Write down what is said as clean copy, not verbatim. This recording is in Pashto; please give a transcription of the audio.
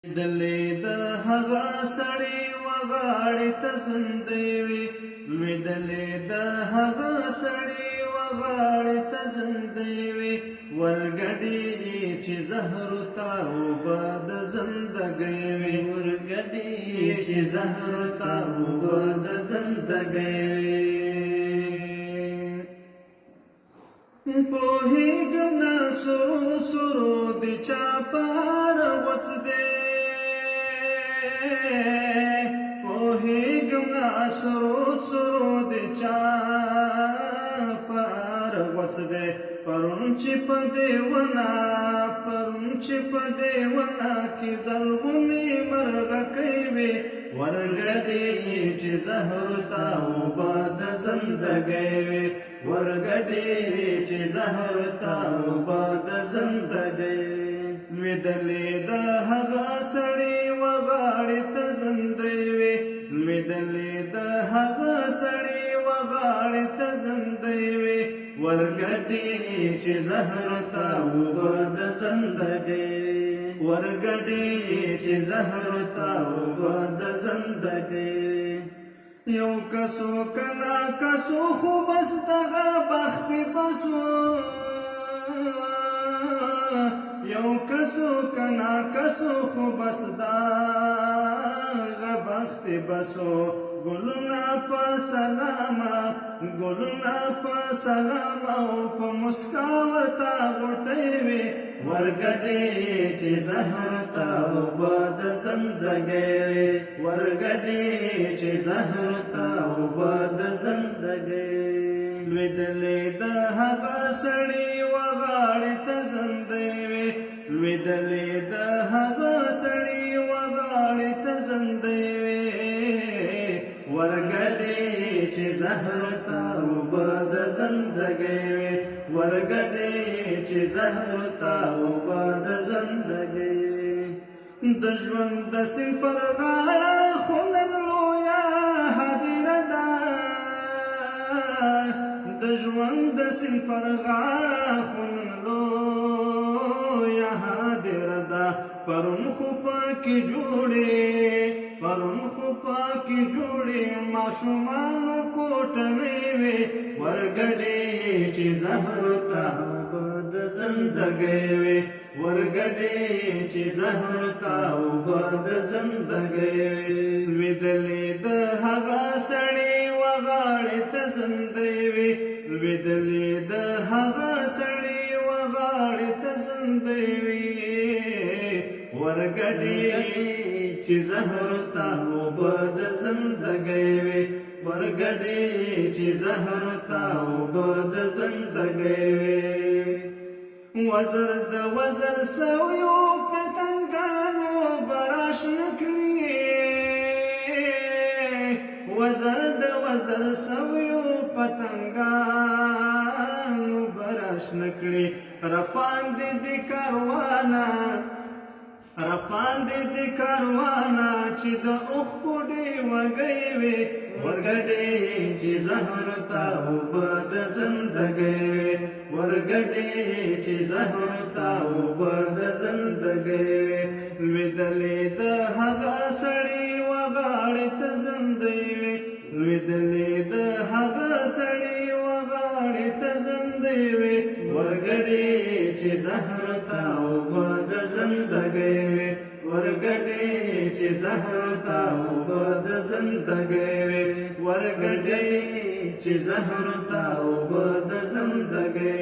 دلې د هغه سړی وغاړې ته زندې وي لوېدلې د هغه سړی وغاړې ته زندې وي ورګډېږي چې زهر ته اوبه د زندګۍ وي ورګډېږي چې زهر ته اوبه د زندګۍ وي پوهېږم نه سرو سرو د چا پار وڅ دی پوهېږم نه سرو سرو د چا پار وڅ دی پرون چې په دې ونه کې زرغونې مرغکۍ وې ورګډېږي چې زهر ته اوبه د زندګۍ وې ورګډېږي چې زهر ته اوبه د زندګۍ لوېدلې د هغه سړي وغاړې ته زندۍ وې لوېدلې د هغه سړي وغاړې ته زندۍ وې ورګډېږي چې زهر ته اوبه د زندګۍ ورګډېږي چې زهر ته اوبه د زندګۍ یو کسو کنا کسو خو بس دغه بخت بسو یو کسو کنا کسو خو بس دغه بخت بسو ګلونه په سلام او په مسکا ورته غوټۍ وې ورګډېږي چې زهر ته اوبه د زندګۍ ورګډېږي چې زهر ته اوبه د زندګۍ لوېدلې د هغه سړي وغاړې ته زندۍ وې لوېدلې د هغه سړي وغاړې ته زندۍ وې ورګډېږي چې زهر ته اوبه د زندګۍ وې ورګډېږي چې زهر ته اوبه د زندګۍ د ژوند د سیند پر غاړه خو نن لویه هدیره ده د ژوند د سیند پر غاړه خو نن لویه هدیره ده پرون خو پاکې جوړې ماشومانو کوټنۍ وې ورګډېږي چې زهر ته اوبه د زندګۍ وې ورګډېږي چې زهر ته اوبه د زندګۍ وې لوېدلې د هغه سړي وغاړې ته زندۍ وې لوېدلې د هغه سړي وغاړې ته زندۍ وې ورګډېږي چې زهر ته اوبه د زندګۍ وې ورګډېږي چې زهر ته اوبه د زندګۍ وې وزر د وزر سویو پتنګانو براشنه کړي وزر د وزر سویو پتنګانو براشنه کړي رپاندې د کاروانه چې د اوښکو ډېوګۍ وې ورګډېږي چې زهر ته اوبه د زندګۍ وې ورګډېږي چې زهر ته اوبه د زندګۍ وې لوېدلې د هغه سړي وغاړې ته زندۍ وې لوېدلې د هغه سړي وغاړې ته زندۍ وې ورګډېږي چې زهر ته اوبه د زندګۍ وې ورګډېږي چې زهر ته اوبه د زندګۍ وې ورګډېږي چې زهر ته اوبه د زندګۍ